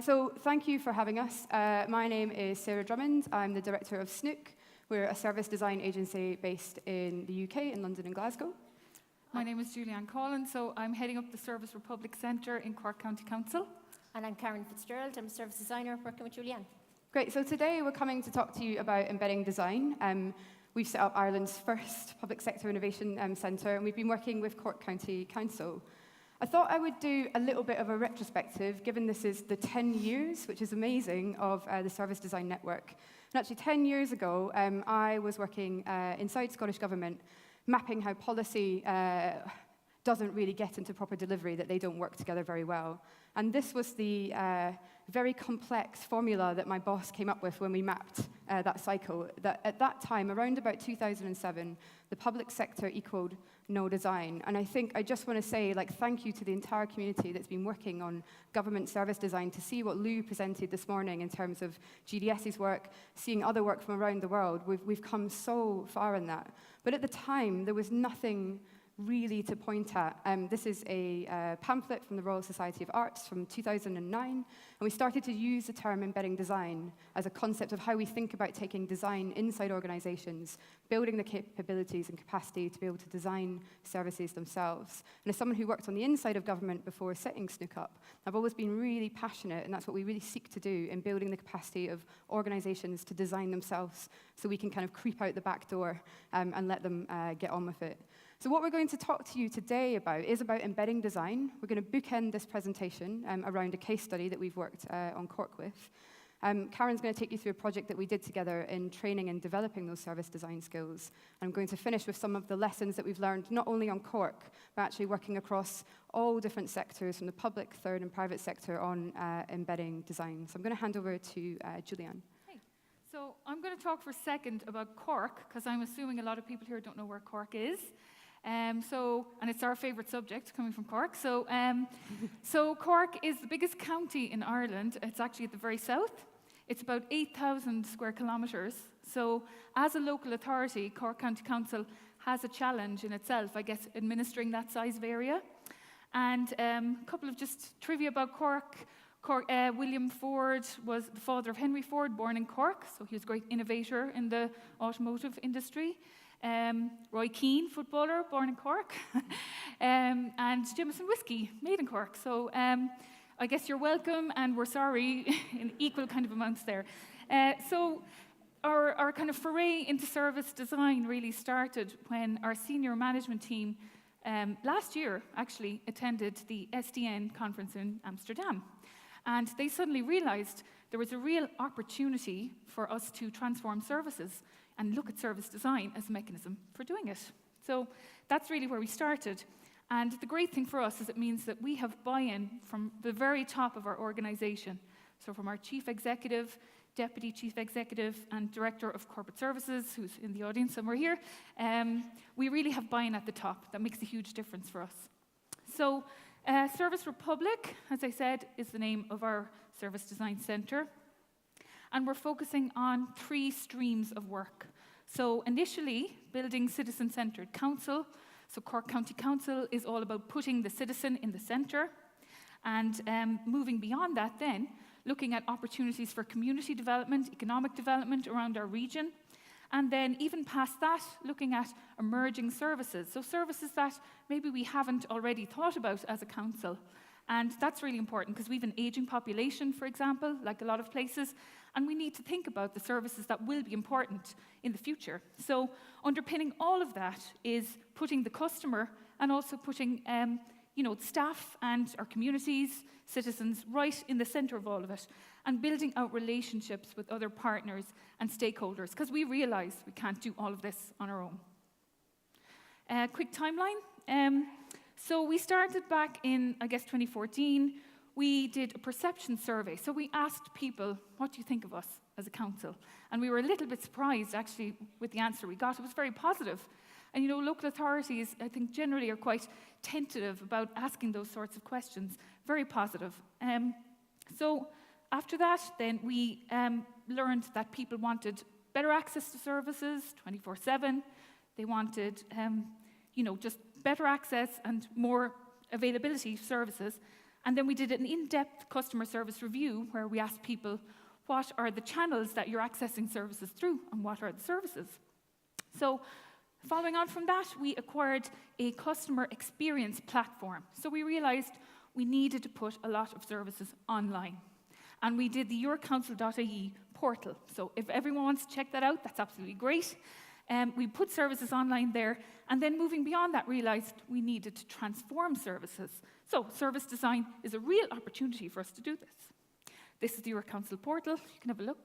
So thank you for having us. My name is Sarah Drummond. I'm the director of Snook. We're a service design agency based in the UK, in London and Glasgow. My name is Julianne, so I'm heading up the Service Republic Centre in Cork County Council. And I'm Fitzgerald. I'm a service designer working with Julianne. Great, so today we're coming to talk to you about embedding design. We've set up Ireland's first public sector innovation centre, and we've been working with Cork County Council. I thought I would do a little bit of a retrospective, given this is the 10 years, which is amazing, of the Service Design Network. And actually 10 years ago, I was working inside Scottish Government, mapping how policy doesn't really get into proper delivery, that they don't work together very well. And this was the very complex formula that my boss came up with when we mapped that cycle. That at that time, around about 2007, the public sector equaled no design. And I just want to say, thank you to the entire community that's been working on government service design to see what Lou presented this morning in terms of GDS's work, seeing other work from around the world. We've come so far in that. But at the time, there was nothing really to point at. This is a pamphlet from the Royal Society of Arts from 2009, and we started to use the term embedding design as a concept of how we think about taking design inside organizations, building the capabilities and capacity to be able to design services themselves. And as someone who worked on the inside of government before setting Snook up, I've always been really passionate, and that's what we really seek to do in building the capacity of organizations to design themselves so we can kind of creep out the back door and let them get on with it. So what we're going to talk to you today about is about embedding design. We're going to bookend this presentation around a case study that we've worked on Cork with. Karen's going to take you through a project that we did together in training and developing those service design skills. I'm going to finish with some of the lessons that we've learned, not only on Cork, but actually working across all different sectors, from the public, third, and private sector on embedding design. So I'm going to hand over to Julianne. So I'm going to talk for a second about Cork, because I'm assuming a lot of people here don't know where Cork is. And it's our favourite subject, coming from Cork. So Cork is the biggest county in Ireland. It's actually at the very south. It's about 8,000 square kilometres. So as a local authority, Cork County Council has a challenge in itself, I guess, administering that size of area. And a couple of just trivia about Cork. William Ford was the father of Henry Ford, born in Cork. So he was a great innovator in the automotive industry. Roy Keane, footballer, born in Cork, and Jameson whiskey, made in Cork. So I guess you're welcome, and we're sorry in equal kind of amounts there. So our kind of foray into service design really started when our senior management team last year actually attended the SDN conference in Amsterdam. And they suddenly realized there was a real opportunity for us to transform services and look at service design as a mechanism for doing it. So that's really where we started. And the great thing for us is it means that we have buy-in from the very top of our organization. So from our chief executive, deputy chief executive, and director of corporate services, who's in the audience somewhere here, we really have buy-in at the top. That makes a huge difference for us. So Service Republic, as I said, is the name of our service design centre. And we're focusing on 3 streams of work. So initially, building citizen-centred council. So Cork County Council is all about putting the citizen in the centre. And moving beyond that then, looking at opportunities for community development, economic development around our region. And then even past that, looking at emerging services. So services that maybe we haven't already thought about as a council. And that's really important because we have an aging population, for example, like a lot of places, and we need to think about the services that will be important in the future. So underpinning all of that is putting the customer and also putting staff and our communities, citizens, right in the centre of all of it, and building out relationships with other partners and stakeholders, because we realise we can't do all of this on our own. Quick timeline. So we started back in, 2014. We did a perception survey. So we asked people, what do you think of us as a council? And we were a little bit surprised, actually, with the answer we got. It was very positive. And, local authorities, I think, generally are quite tentative about asking those sorts of questions. Very positive. So after that, then we learned that people wanted better access to services, 24/7. They wanted, just better access and more availability of services. And then we did an in-depth customer service review where we asked people, what are the channels that you're accessing services through, and what are the services? So following on from that, we acquired a customer experience platform. So we realized we needed to put a lot of services online. And we did the yourcouncil.ie portal. So if everyone wants to check that out, that's absolutely great. We put services online there, and then moving beyond that, realized we needed to transform services. So service design is a real opportunity for us to do this. This is the Your Council portal. You can have a look.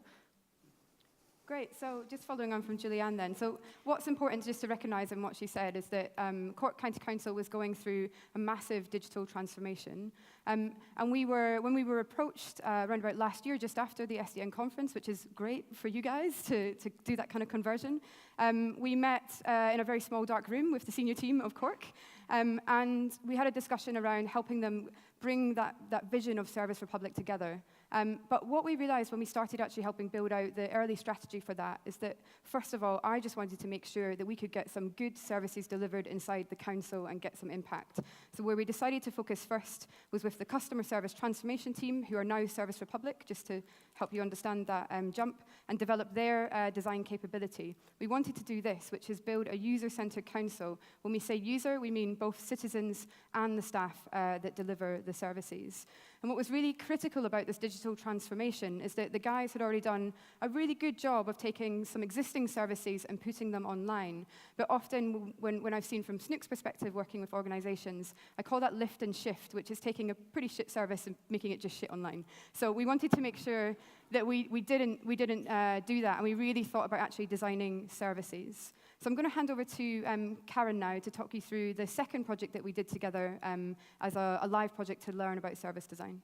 Great. So just following on from Julianne then. So what's important just to recognise in what she said is that Cork County Council was going through a massive digital transformation. And when we were approached around about last year, just after the SDN conference, which is great for you guys to do that kind of conversion, we met in a very small dark room with the senior team of Cork. And we had a discussion around helping them bring that vision of Service Republic together. But what we realized when we started actually helping build out the early strategy for that is that, first of all, I just wanted to make sure that we could get some good services delivered inside the council and get some impact. So where we decided to focus first was with the customer service transformation team, who are now Service Republic, just to help you understand that jump, and develop their design capability. We wanted to do this, which is build a user-centered council. When we say user, we mean both citizens and the staff that deliver the services. And what was really critical about this digital transformation is that the guys had already done a really good job of taking some existing services and putting them online. But often, when I've seen from Snook's perspective working with organizations, I call that lift and shift, which is taking a pretty shit service and making it just shit online. So we wanted to make sure that we didn't do that, and we really thought about actually designing services. So I'm going to hand over to Karen now to talk you through the second project that we did together as a live project to learn about service design.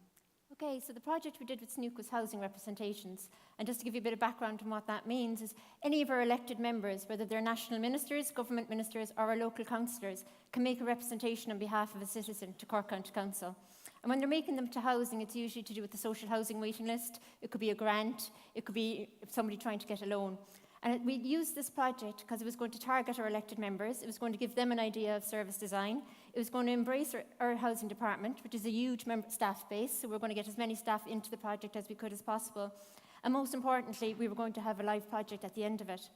Okay, so the project we did with Snook was housing representations. And just to give you a bit of background on what that means is any of our elected members, whether they're national ministers, government ministers, or our local councillors, can make a representation on behalf of a citizen to Cork County Council. And when they're making them to housing, it's usually to do with the social housing waiting list. It could be a grant. It could be somebody trying to get a loan. And we used this project because it was going to target our elected members. It was going to give them an idea of service design. It was going to embrace our housing department, which is a huge staff base. So we're going to get as many staff into the project as we could as possible. And most importantly, we were going to have a live project at the end of it.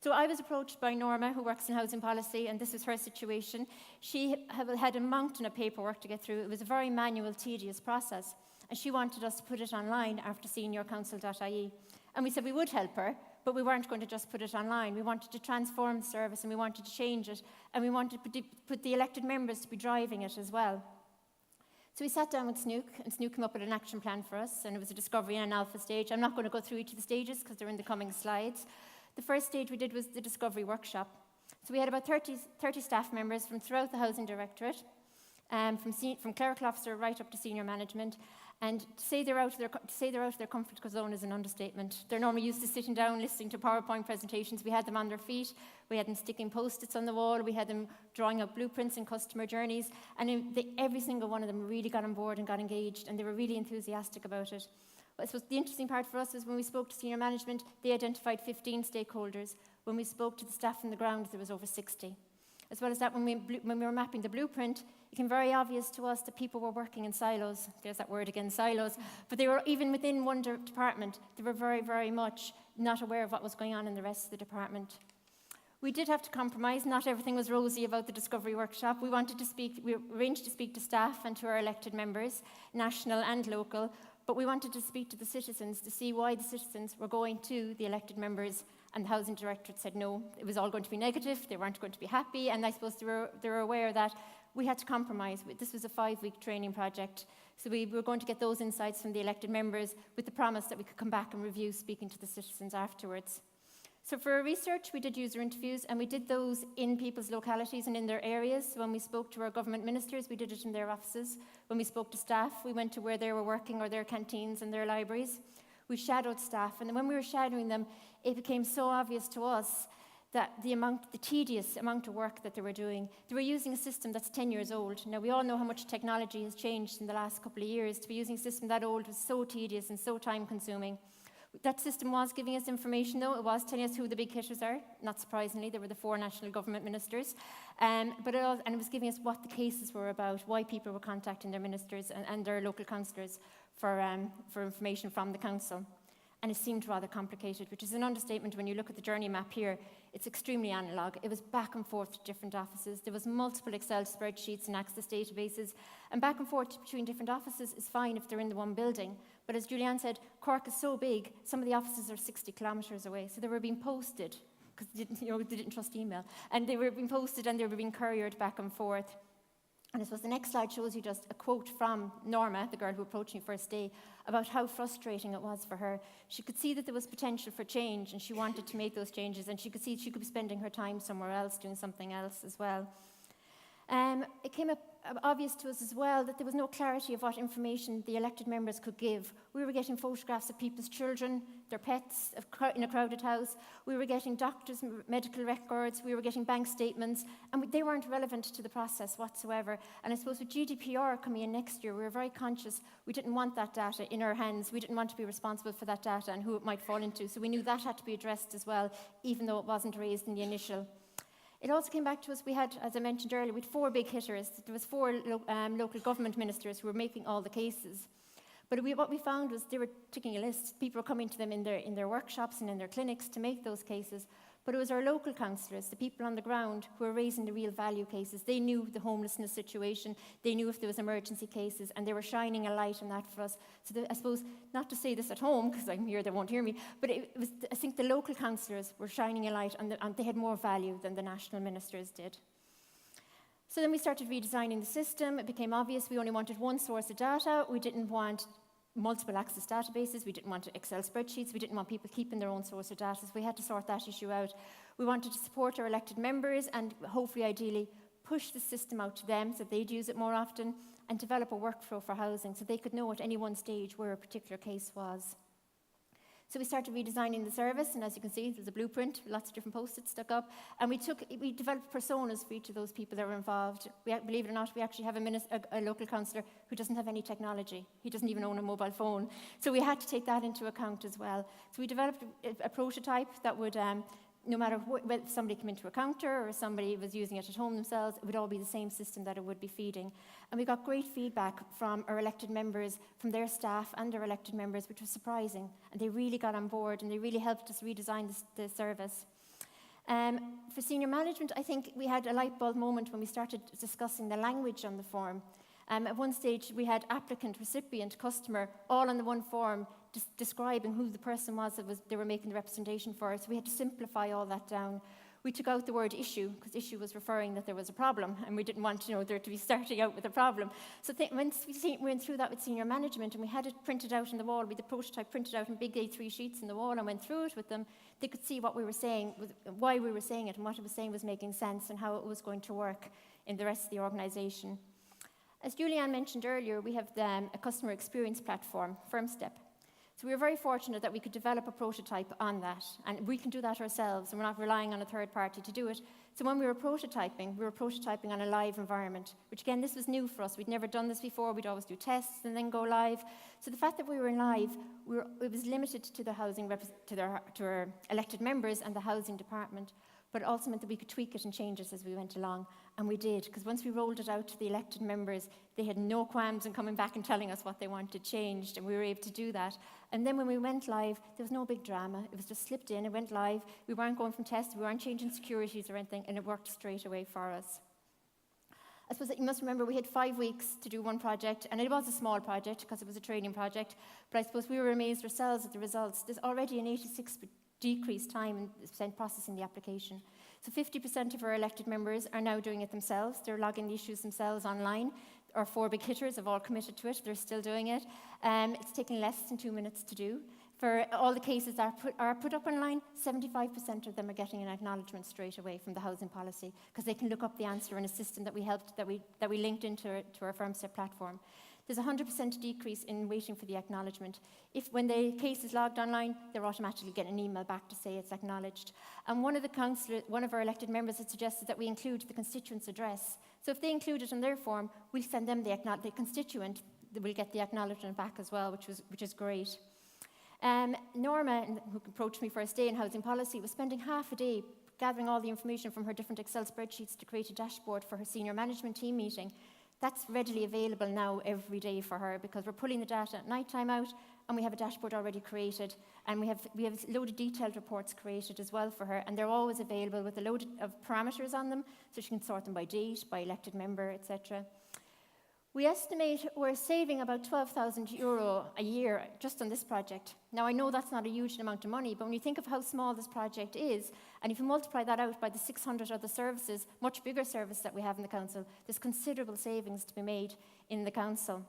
So I was approached by Norma, who works in housing policy, and this was her situation. She had a mountain of paperwork to get through. It was a very manual, tedious process. And she wanted us to put it online after seeing yourcouncil.ie. And we said we would help her, but we weren't going to just put it online. We wanted to transform the service, and we wanted to change it, and we wanted to put the elected members to be driving it as well. So we sat down with Snook, and Snook came up with an action plan for us, and it was a discovery and an alpha stage. I'm not going to go through each of the stages because they're in the coming slides. The first stage we did was the discovery workshop. So we had about 30 staff members from throughout the Housing Directorate, from clerical officer right up to senior management. And to say they're out of their comfort zone is an understatement. They're normally used to sitting down, listening to PowerPoint presentations. We had them on their feet. We had them sticking Post-its on the wall. We had them drawing up blueprints and customer journeys. And every single one of them really got on board and got engaged, and they were really enthusiastic about it. But I suppose the interesting part for us was when we spoke to senior management, they identified 15 stakeholders. When we spoke to the staff on the ground, there was over 60. As well as that, when we were mapping the blueprint, it became very obvious to us that people were working in silos. There's that word again, silos. But they were, even within one department, they were very, very much not aware of what was going on in the rest of the department. We did have to compromise. Not everything was rosy about the discovery workshop. We arranged to speak to staff and to our elected members, national and local, but we wanted to speak to the citizens to see why the citizens were going to the elected members, and the Housing Directorate said no, it was all going to be negative, they weren't going to be happy, and I suppose they were aware that we had to compromise. This was a 5-week training project, so we were going to get those insights from the elected members with the promise that we could come back and review speaking to the citizens afterwards. So for our research, we did user interviews, and we did those in people's localities and in their areas. So when we spoke to our government ministers, we did it in their offices. When we spoke to staff, we went to where they were working or their canteens and their libraries. We shadowed staff, and when we were shadowing them, it became so obvious to us that the tedious amount of work that they were doing. They were using a system that's 10 years old. Now, we all know how much technology has changed in the last couple of years. To be using a system that old was so tedious and so time-consuming. That system was giving us information, though. It was telling us who the big hitters are. Not surprisingly, they were the 4 national government ministers. But it was giving us what the cases were about, why people were contacting their ministers and their local councillors for information from the council. And it seemed rather complicated, which is an understatement when you look at the journey map here. It's extremely analogue. It was back and forth to different offices. There was multiple Excel spreadsheets and access databases. And back and forth between different offices is fine if they're in the one building. But as Julianne said, Cork is so big, some of the offices are 60 kilometres away. So they were being posted, because they didn't trust email. And they were being posted and they were being couriered back and forth. And I suppose the next slide shows you just a quote from Norma, the girl who approached me first day, about how frustrating it was for her. She could see that there was potential for change and she wanted to make those changes, and she could see she could be spending her time somewhere else doing something else as well. It came up obvious to us as well that there was no clarity of what information the elected members could give. We were getting photographs of people's children, their pets, in a crowded house. We were getting doctors' medical records. We were getting bank statements, and they weren't relevant to the process whatsoever. And I suppose with GDPR coming in next year, we were very conscious we didn't want that data in our hands. We didn't want to be responsible for that data and who it might fall into. So we knew that had to be addressed as well, even though it wasn't raised in the initial. It also came back to us, we had, as I mentioned earlier, we had 4 big hitters. There was 4 local government ministers who were making all the cases. But what we found was they were ticking a list. People were coming to them in their workshops and in their clinics to make those cases. But it was our local councillors, the people on the ground, who were raising the real value cases. They knew the homelessness situation. They knew if there was emergency cases, and they were shining a light on that for us. So I suppose, not to say this at home, because I'm here, they won't hear me, but I think the local councillors were shining a light, and they had more value than the national ministers did. So then we started redesigning the system. It became obvious we only wanted one source of data. We didn't want multiple access databases. We didn't want Excel spreadsheets. We didn't want people keeping their own source of data. So we had to sort that issue out. We wanted to support our elected members and hopefully, ideally, push the system out to them so they'd use it more often, and develop a workflow for housing so they could know at any one stage where a particular case was. So we started redesigning the service, and as you can see, there's a blueprint, lots of different post-its stuck up, and we developed personas for each of those people that were involved. Believe it or not, we actually have a local councillor who doesn't have any technology. He doesn't even own a mobile phone. So we had to take that into account as well. So we developed a prototype that would, no matter whether somebody came into a counter or somebody was using it at home themselves, it would all be the same system that it would be feeding. And we got great feedback from our elected members, from their staff and our elected members, which was surprising. And they really got on board and they really helped us redesign the service. For senior management, I think we had a light bulb moment when we started discussing the language on the form. At one stage, we had applicant, recipient, customer, all on the one form, describing who the person was that they were making the representation for. So we had to simplify all that down. We took out the word issue, because issue was referring that there was a problem, and we didn't want there to be starting out with a problem. So once we went through that with senior management, and we had it printed out on the wall, with the prototype printed out in big A3 sheets on the wall, and went through it with them, they could see what we were saying, why we were saying it, and what it was saying was making sense, and how it was going to work in the rest of the organisation. As Julianne mentioned earlier, we have a customer experience platform, FirmStep. So we were very fortunate that we could develop a prototype on that, and we can do that ourselves, and we're not relying on a third party to do it. So when we were prototyping on a live environment, which again, this was new for us. We'd never done this before. We'd always do tests and then go live. So the fact that we were in live, it was limited to the to our elected members and the housing department, but it also meant that we could tweak it and change it as we went along. And we did, because once we rolled it out to the elected members, they had no qualms in coming back and telling us what they wanted changed, and we were able to do that. And then when we went live, there was no big drama. It was just slipped in, it went live. We weren't going from tests, we weren't changing securities or anything, and it worked straight away for us. I suppose that you must remember we had 5 weeks to do one project, and it was a small project because it was a training project, but I suppose we were amazed ourselves at the results. There's already an 86% decreased time spent processing the application. So 50% of our elected members are now doing it themselves. They're logging the issues themselves online. Our 4 big hitters have all committed to it. They're still doing it. It's taking less than 2 minutes to do. For all the cases that are put up online, 75% of them are getting an acknowledgement straight away from the housing policy, because they can look up the answer in a system that we linked into our FirmStep platform. There's a 100% decrease in waiting for the acknowledgement. When the case is logged online, they're automatically getting an email back to say it's acknowledged. And one of our elected members had suggested that we include the constituent's address. So if they include it in their form, we'll send them the constituent, will get the acknowledgement back as well, which is great. Norma, who approached me first day in housing policy, was spending half a day gathering all the information from her different Excel spreadsheets to create a dashboard for her senior management team meeting. That's readily available now every day for her because we're pulling the data at night time out and we have a dashboard already created and we have a load of detailed reports created as well for her, and they're always available with a load of parameters on them so she can sort them by date, by elected member, etc. We estimate we're saving about €12,000 a year just on this project. Now, I know that's not a huge amount of money, but when you think of how small this project is, and if you multiply that out by the 600 other services, much bigger service that we have in the council, there's considerable savings to be made in the council.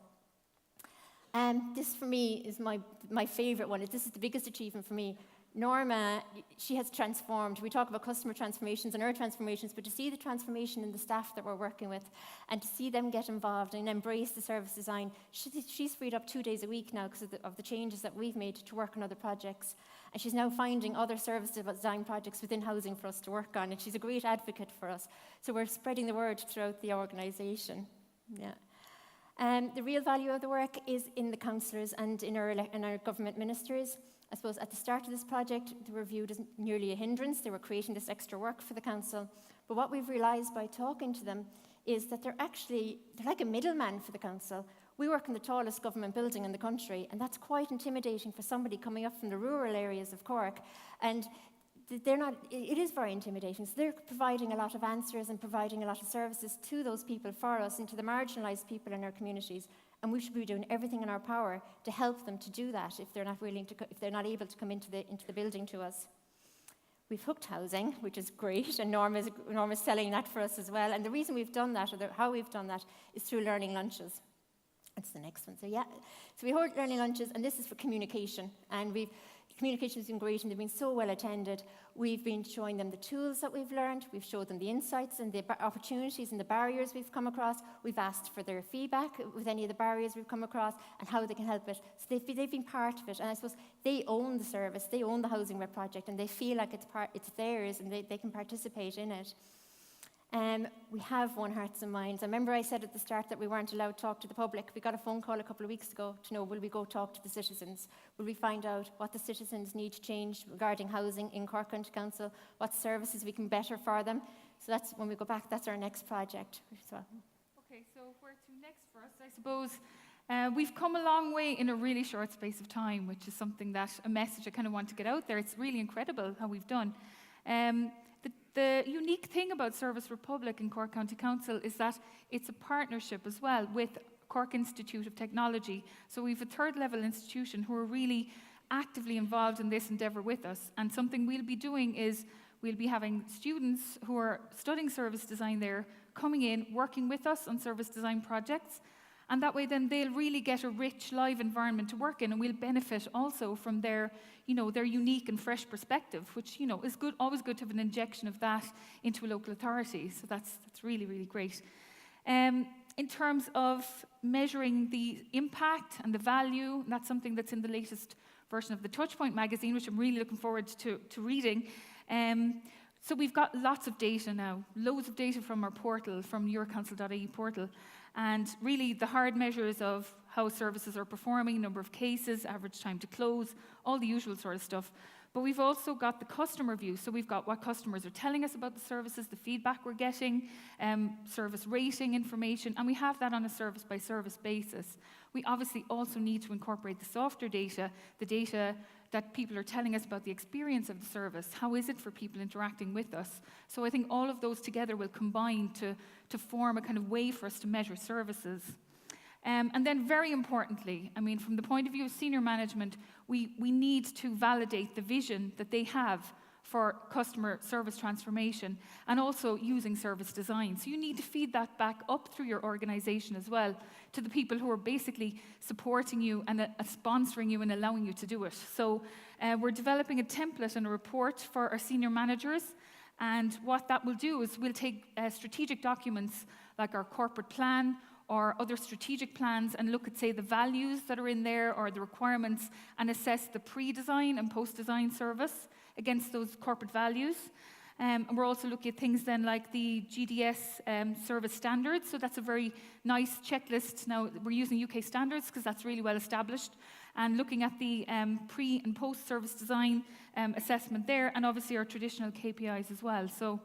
This, for me, is my favourite one. This is the biggest achievement for me. Norma, she has transformed. We talk about customer transformations and her transformations, but to see the transformation in the staff that we're working with and to see them get involved and embrace the service design, she's freed up 2 days a week now because of the changes that we've made to work on other projects. And she's now finding other service design projects within housing for us to work on, and she's a great advocate for us. So we're spreading the word throughout the organisation. Yeah. The real value of the work is in the councillors and in our government ministers. I suppose at the start of this project, they were viewed as nearly a hindrance. They were creating this extra work for the council. But what we've realised by talking to them is that they're like a middleman for the council. We work in the tallest government building in the country, and that's quite intimidating for somebody coming up from the rural areas of Cork. And it is very intimidating. So they're providing a lot of answers and providing a lot of services to those people for us and to the marginalised people in our communities. And we should be doing everything in our power to help them to do that if they're not willing to, if they're not able to come into the building to us. We've hooked housing, which is great, and Norma's selling that for us as well. And the reason we've done that, or how we've done that, is through learning lunches. That's the next one. So we hold learning lunches, and this is for communication. And communication has been great, and they've been so well attended. We've been showing them the tools that we've learned. We've showed them the insights and the opportunities and the barriers we've come across. We've asked for their feedback with any of the barriers we've come across and how they can help it. So they've been part of it, and I suppose they own the service, they own the Housing Rep project, and they feel like it's theirs, and they can participate in it. We have won hearts and minds. I remember I said at the start that we weren't allowed to talk to the public. We got a phone call a couple of weeks ago to know, will we go talk to the citizens? Will we find out what the citizens need to change regarding housing in Cork County Council, what services we can better for them? So that's when we go back, that's our next project. Okay, so where to next for us, I suppose. We've come a long way in a really short space of time, which is something that, a message I kind of want to get out there. It's really incredible how we've done. The unique thing about Service Republic and Cork County Council is that it's a partnership as well with Cork Institute of Technology. So we have a third-level institution who are really actively involved in this endeavour with us. And something we'll be doing is we'll be having students who are studying service design there coming in, working with us on service design projects. And that way then they'll really get a rich live environment to work in, and we'll benefit also from their unique and fresh perspective, which, is good, always good to have an injection of that into a local authority. So that's really, really great. In terms of measuring the impact and the value, that's something that's in the latest version of the Touchpoint magazine, which I'm really looking forward to reading. So we've got lots of data now, loads of data from our portal, from yourcouncil.ie portal. And really the hard measures of how services are performing, number of cases, average time to close, all the usual sort of stuff. But we've also got the customer view. So we've got what customers are telling us about the services, the feedback we're getting, service rating information, and we have that on a service-by-service basis. We obviously also need to incorporate the softer data, the data that people are telling us about the experience of the service. How is it for people interacting with us? So I think all of those together will combine to form a kind of way for us to measure services. And then very importantly, from the point of view of senior management, we need to validate the vision that they have for customer service transformation and also using service design. So you need to feed that back up through your organisation as well to the people who are basically supporting you and sponsoring you and allowing you to do it. So we're developing a template and a report for our senior managers, and what that will do is we'll take strategic documents like our corporate plan or other strategic plans and look at, say, the values that are in there or the requirements and assess the pre-design and post-design service against those corporate values. And we're also looking at things then like the GDS service standards. So that's a very nice checklist. Now, we're using UK standards because that's really well established. and looking at the pre and post service design assessment there, and obviously our traditional KPIs as well. So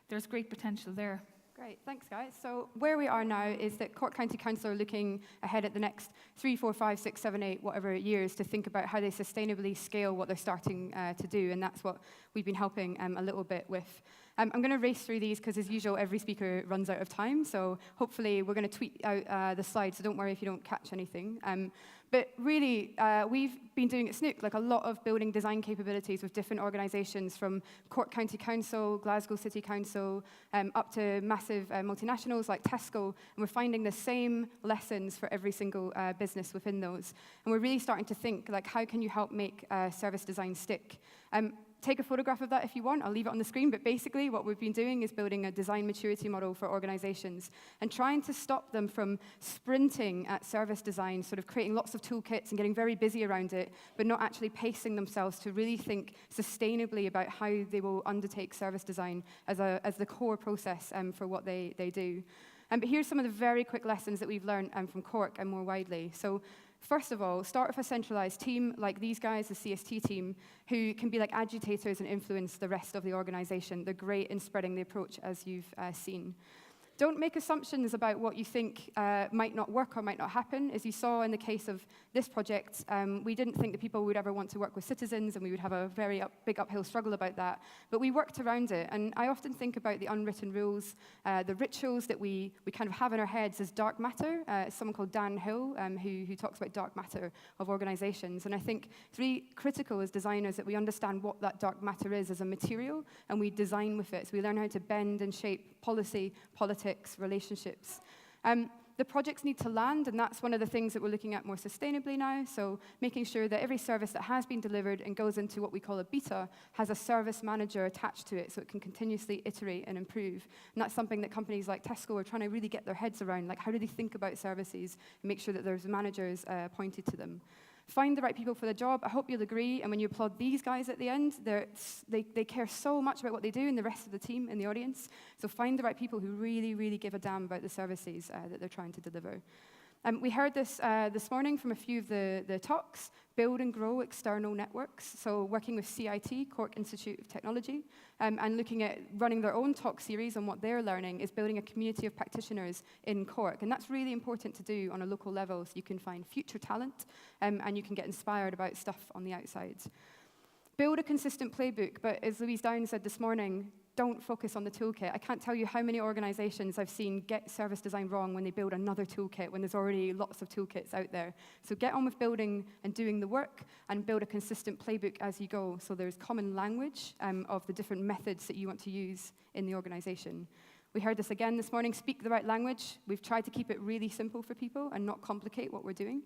there's great potential there. Great, thanks guys. So where we are now is that Cork County Council are looking ahead at the next 3, 4, 5, 6, 7, 8, whatever years to think about how they sustainably scale what they're starting to do, and that's what we've been helping a little bit with. I'm going to race through these because, as usual, every speaker runs out of time, so hopefully we're going to tweet out the slides, so don't worry if you don't catch anything. But really, we've been doing at Snook like a lot of building design capabilities with different organisations, from Cork County Council, Glasgow City Council, up to massive multinationals like Tesco, and we're finding the same lessons for every single business within those. And we're really starting to think, like, how can you help make service design stick? Take a photograph of that if you want. I'll leave it on the screen. But basically, what we've been doing is building a design maturity model for organizations and trying to stop them from sprinting at service design, sort of creating lots of toolkits and getting very busy around it, but not actually pacing themselves to really think sustainably about how they will undertake service design as the core process for what they do. But here's some of the very quick lessons that we've learned from Cork and more widely. So first of all, start with a centralized team like these guys, the CST team, who can be like agitators and influence the rest of the organization. They're great in spreading the approach, as you've seen. Don't make assumptions about what you think might not work or might not happen. As you saw in the case of this project, we didn't think that people would ever want to work with citizens, and we would have a very big uphill struggle about that. But we worked around it, and I often think about the unwritten rules, the rituals that we kind of have in our heads as dark matter. Someone called Dan Hill, who talks about dark matter of organizations. And I think it's really critical as designers that we understand what that dark matter is as a material, and we design with it. So we learn how to bend and shape policy, politics, relationships. The projects need to land, and that's one of the things that we're looking at more sustainably now. So making sure that every service that has been delivered and goes into what we call a beta has a service manager attached to it so it can continuously iterate and improve. And that's something that companies like Tesco are trying to really get their heads around. Like, how do they think about services and make sure that there's managers appointed to them? Find the right people for the job. I hope you'll agree. And when you applaud these guys at the end, they care so much about what they do and the rest of the team in the audience. So find the right people who really, really give a damn about the services that they're trying to deliver. We heard this this morning from a few of the talks. Build and grow external networks. So working with CIT, Cork Institute of Technology, and looking at running their own talk series on what they're learning is building a community of practitioners in Cork. And that's really important to do on a local level so you can find future talent and you can get inspired about stuff on the outside. Build a consistent playbook, but as Louise Downs said this morning, don't focus on the toolkit. I can't tell you how many organizations I've seen get service design wrong when they build another toolkit, when there's already lots of toolkits out there. So get on with building and doing the work and build a consistent playbook as you go. So there's common language of the different methods that you want to use in the organization. We heard this again this morning, speak the right language. We've tried to keep it really simple for people and not complicate what we're doing.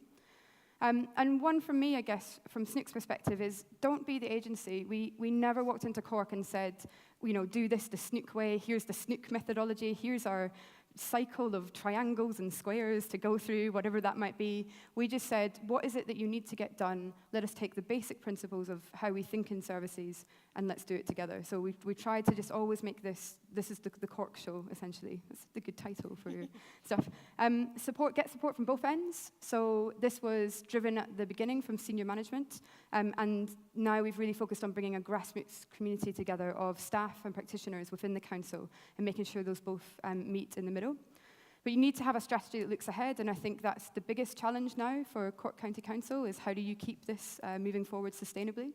And one from me, I guess, from Snook's perspective is don't be the agency. We never walked into Cork and said, you know, do this the Snook way, here's the Snook methodology, here's our cycle of triangles and squares to go through, whatever that might be. We just said, what is it that you need to get done? Let us take the basic principles of how we think in services and let's do it together. So we tried to just always make this is the Cork show, essentially. That's the good title for your stuff. Get support from both ends. So this was driven at the beginning from senior management, and now we've really focused on bringing a grassroots community together of staff and practitioners within the council and making sure those both meet in the middle. But you need to have a strategy that looks ahead, and I think that's the biggest challenge now for Cork County Council is how do you keep this moving forward sustainably.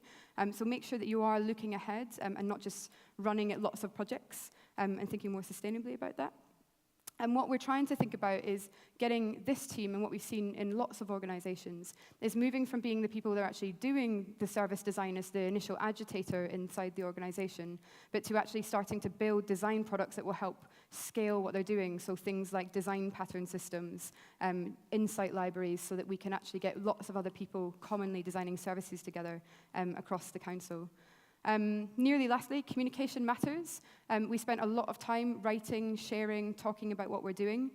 So make sure that you are looking ahead and not just running at lots of projects and thinking more sustainably about that. And what we're trying to think about is getting this team, and what we've seen in lots of organizations, is moving from being the people that are actually doing the service design as the initial agitator inside the organization, but to actually starting to build design products that will help scale what they're doing. So things like design pattern systems, insight libraries, so that we can actually get lots of other people commonly designing services together across the council. Nearly lastly, communication matters. We spent a lot of time writing, sharing, talking about what we're doing.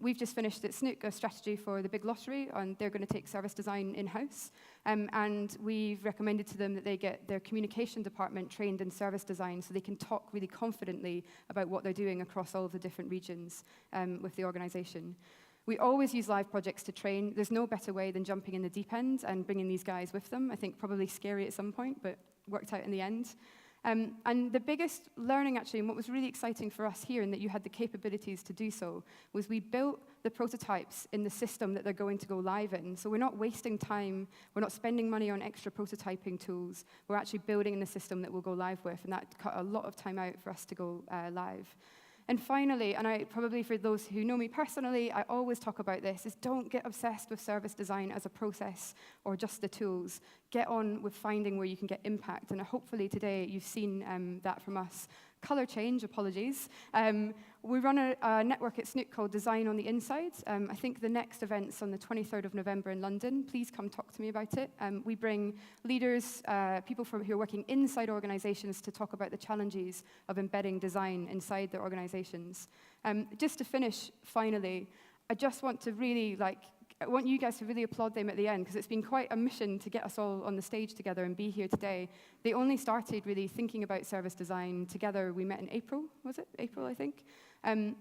We've just finished at Snook a strategy for the big lottery, and they're going to take service design in-house. And we've recommended to them that they get their communication department trained in service design so they can talk really confidently about what they're doing across all of the different regions with the organization. We always use live projects to train. There's no better way than jumping in the deep end and bringing these guys with them. I think probably scary at some point, but worked out in the end. And the biggest learning, actually, and what was really exciting for us here, and that you had the capabilities to do so, was we built the prototypes in the system that they're going to go live in. So we're not wasting time, we're not spending money on extra prototyping tools, we're actually building in the system that we'll go live with, and that cut a lot of time out for us to go live. And finally, and I probably for those who know me personally, I always talk about this, is don't get obsessed with service design as a process or just the tools. Get on with finding where you can get impact. And hopefully today you've seen that from us. Colour change, apologies. We run a network at Snook called Design on the Inside. I think the next event's on the 23rd of November in London. Please come talk to me about it. We bring leaders, people who are working inside organizations to talk about the challenges of embedding design inside their organizations. Just to finish, finally, I just want to really, I want you guys to really applaud them at the end, because it's been quite a mission to get us all on the stage together and be here today. They only started really thinking about service design together. We met in April, was it? April, I think. And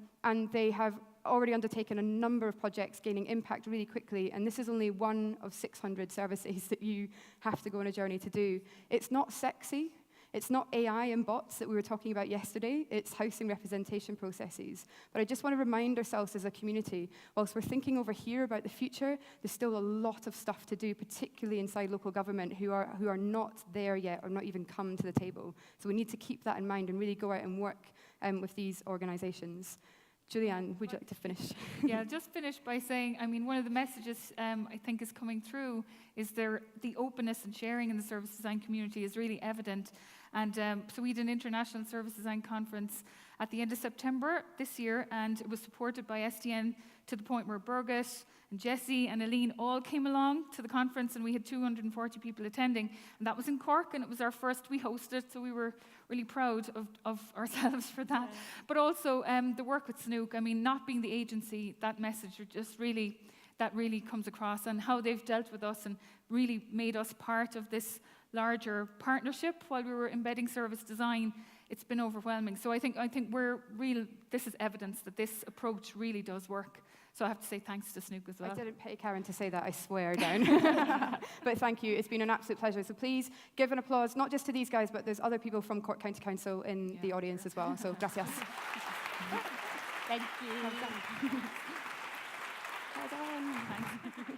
they have already undertaken a number of projects gaining impact really quickly, and this is only one of 600 services that you have to go on a journey to do. It's not sexy. It's not AI and bots that we were talking about yesterday, it's housing representation processes. But I just want to remind ourselves as a community, whilst we're thinking over here about the future, there's still a lot of stuff to do, particularly inside local government, who are not there yet or not even come to the table. So we need to keep that in mind and really go out and work with these organizations. Julianne, would you like to finish? Yeah, just finish by saying, I mean, one of the messages I think is coming through is the openness and sharing in the service design community is really evident. And so we did an international service design conference at the end of September this year, and it was supported by SDN to the point where Birgit and Jessie and Aline all came along to the conference, and we had 240 people attending. And that was in Cork, and it was our first we hosted, so we were really proud of ourselves for that. Yeah. But also the work with Snook, I mean, not being the agency, that message just really, that really comes across, and how they've dealt with us and really made us part of this larger partnership while we were embedding service design. It's been overwhelming. So I think this is evidence that this approach really does work. So I have to say thanks to Snook as well. I didn't pay Karen to say that, I swear down. But thank you, it's been an absolute pleasure. So please give an applause, not just to these guys, but there's other people from Cork County Council in the audience as well. So gracias. Thank you. Well done. Well done.